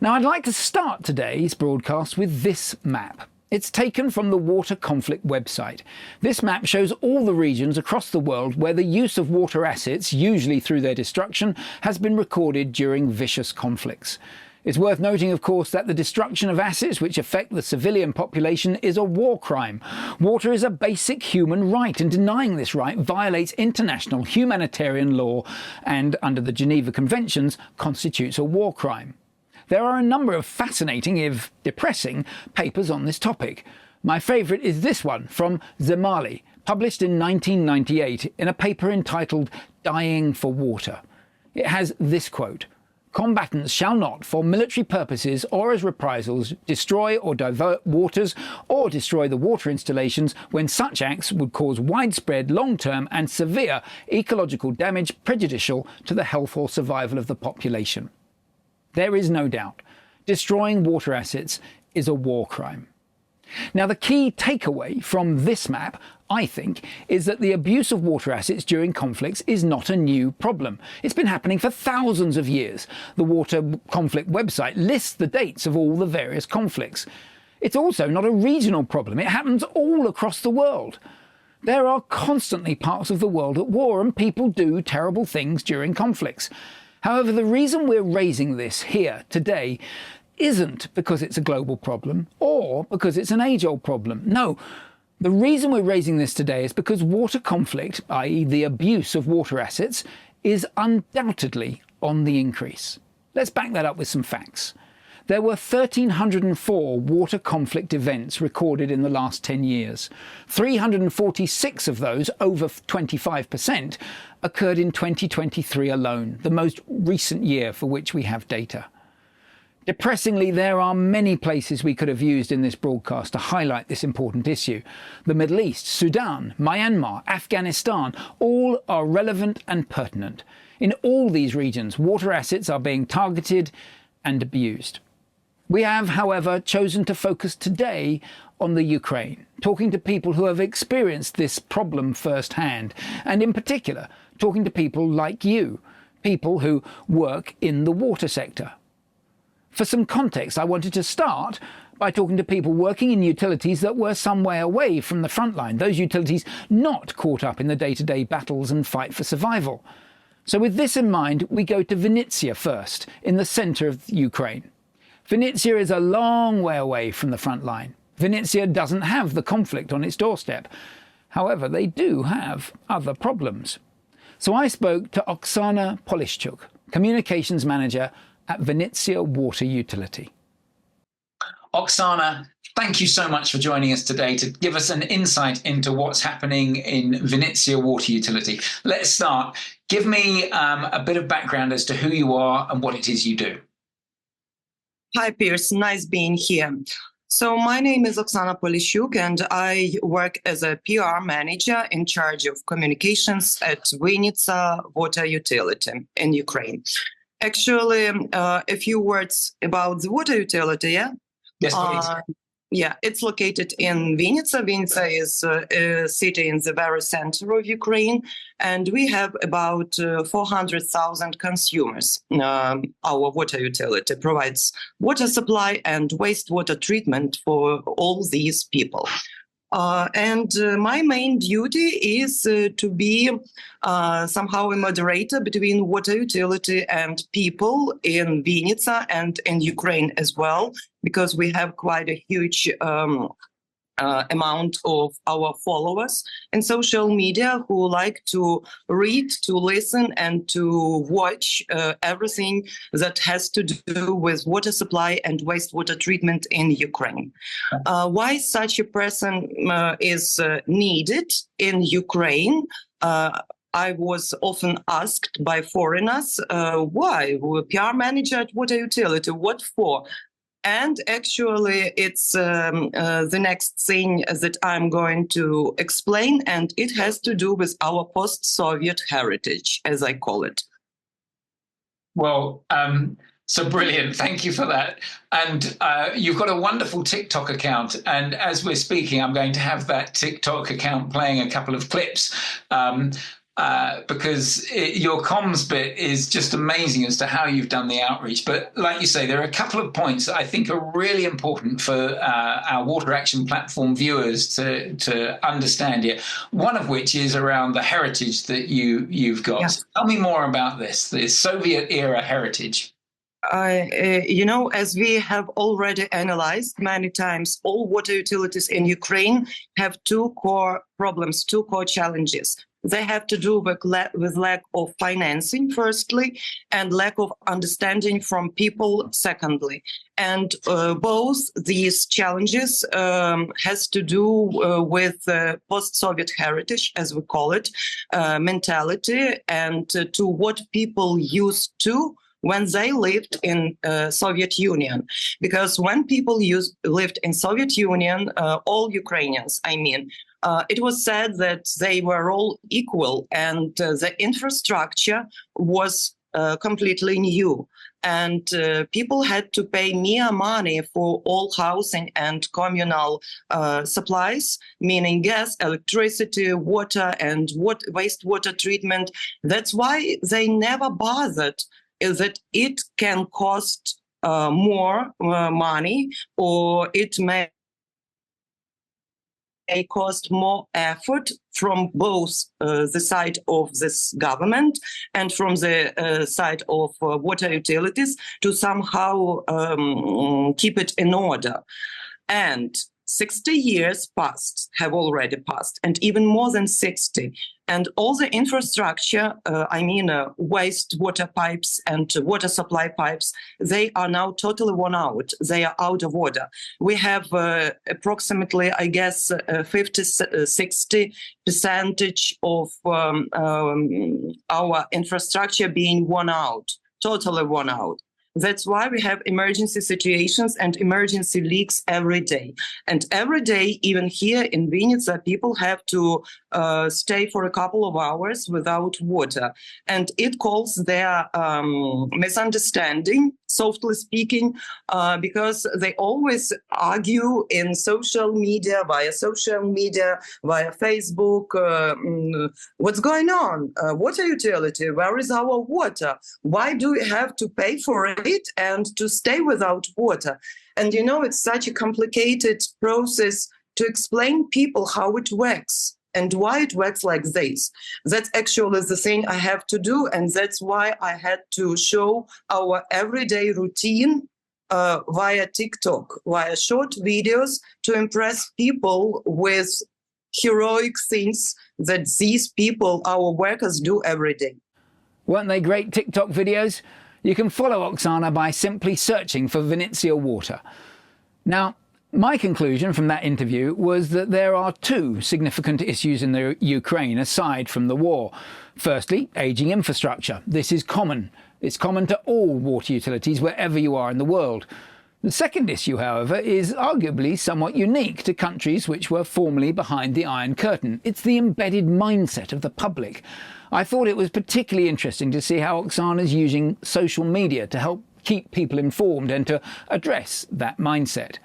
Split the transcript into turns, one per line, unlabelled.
Now, I'd like to start today's broadcast with this map. It's taken from the Water Conflict website. This map shows all the regions across the world where the use of water assets, usually through their destruction, has been recorded during vicious conflicts. It's worth noting, of course, that the destruction of assets which affect the civilian population is a war crime. Water is a basic human right, and denying this right violates international humanitarian law and, under the Geneva Conventions, constitutes a war crime. There are a number of fascinating, if depressing, papers on this topic. My favourite is this one from Zemali, published in 1998 in a paper entitled Dying for Water. It has this quote: "Combatants shall not, for military purposes or as reprisals, destroy or divert waters or destroy the water installations when such acts would cause widespread, long-term and severe ecological damage prejudicial to the health or survival of the population." There is no doubt, destroying water assets is a war crime. Now, the key takeaway from this map, I think, is that the abuse of water assets during conflicts is not a new problem. It's been happening for thousands of years. The Water Conflict website lists the dates of all the various conflicts. It's also not a regional problem. It happens all across the world. There are constantly parts of the world at war, and people do terrible things during conflicts. However, the reason we're raising this here today isn't because it's a global problem or because it's an age-old problem. No, the reason we're raising this today is because water conflict, i.e. the abuse of water assets, is undoubtedly on the increase. Let's back that up with some facts. There were 1,304 water conflict events recorded in the last 10 years. 346 of those, over 25%, occurred in 2023 alone, the most recent year for which we have data. Depressingly, there are many places we could have used in this broadcast to highlight this important issue. The Middle East, Sudan, Myanmar, Afghanistan, all are relevant and pertinent. In all these regions, water assets are being targeted and abused. We have, however, chosen to focus today on the Ukraine, talking to people who have experienced this problem firsthand, and in particular, talking to people like you, people who work in the water sector. For some context, I wanted to start by talking to people working in utilities that were some way away from the front line, those utilities not caught up in the day-to-day battles and fight for survival. So with this in mind, we go to Vinnytsia first, in the centre of Ukraine. Vinnytsia is a long way away from the front line. Vinnytsia doesn't have the conflict on its doorstep. However, they do have other problems. So I spoke to Oksana Polishchuk, communications manager at Vinnytsia Water Utility. Oksana, thank you so much for joining us today to give us an insight into what's happening in Vinnytsia Water Utility. Let's start. Give me a bit of background as to who you are and what it is you do.
Hi, Piers. Nice being here. So my name is Oksana Polishchuk, and I work as a PR manager in charge of communications at Vinnytsia Water Utility in Ukraine. Actually, a few words about the water utility, yeah?
Yes, please.
Yeah, it's located in Vinnytsia. Vinnytsia is a city in the very center of Ukraine, and we have about 400,000 consumers. Our water utility provides water supply and wastewater treatment for all these people. My main duty is to be somehow a moderator between water utility and people in Vinnytsia and in Ukraine as well, because we have quite a huge amount of our followers in social media who like to read, to listen, and to watch everything that has to do with water supply and wastewater treatment in Ukraine. Why such a person is needed in Ukraine? I was often asked by foreigners, why? PR manager at water utility, what for? And actually, it's the next thing that I'm going to explain, and it has to do with our post-Soviet heritage, as I call it.
Well, so brilliant. Thank you for that. And you've got a wonderful TikTok account. And as we're speaking, I'm going to have that TikTok account playing a couple of clips. because your comms bit is just amazing as to how you've done the outreach. But like you say, there are a couple of points that I think are really important for our Water Action Platform viewers to understand here. One of which is around the heritage that you've got.
Yes.
So tell me more about the Soviet era heritage.
As we have already analyzed many times, all water utilities in Ukraine have two core problems, two core challenges. They have to do with lack of financing, firstly, and lack of understanding from people, secondly. And both these challenges has to do with post-Soviet heritage, as we call it, mentality, and to what people used to when they lived in Soviet Union. Because when people lived in Soviet Union, all Ukrainians, it was said that they were all equal, and the infrastructure was completely new. And people had to pay mere money for all housing and communal supplies, meaning gas, electricity, water, and wastewater treatment. That's why they never bothered that it can cost more money, or it may cost more effort from both the side of this government and from the side of water utilities to somehow keep it in order. And 60 years have already passed, and even more than 60. And all the infrastructure, wastewater pipes and water supply pipes, they are now totally worn out. They are out of order. We have approximately, 50-60% of our infrastructure being worn out, totally worn out. That's why we have emergency situations and emergency leaks every day. And every day, even here in Vinnytsia, people have to stay for a couple of hours without water. And it calls their misunderstanding, softly speaking, because they always argue in social media, via Facebook, what's going on? Water utility, where is our water? Why do we have to pay for it and to stay without water? And it's such a complicated process to explain people how it works and why it works like this. That's actually the thing I have to do, and that's why I had to show our everyday routine via TikTok, via short videos, to impress people with heroic things that these people, our workers, do every day.
Weren't they great TikTok videos? You can follow Oksana by simply searching for Vinnytsia Water. Now, my conclusion from that interview was that there are two significant issues in the Ukraine aside from the war. Firstly, ageing infrastructure. This is common. It's common to all water utilities wherever you are in the world. The second issue, however, is arguably somewhat unique to countries which were formerly behind the Iron Curtain. It's the embedded mindset of the public. I thought it was particularly interesting to see how Oksana's using social media to help keep people informed and to address that mindset.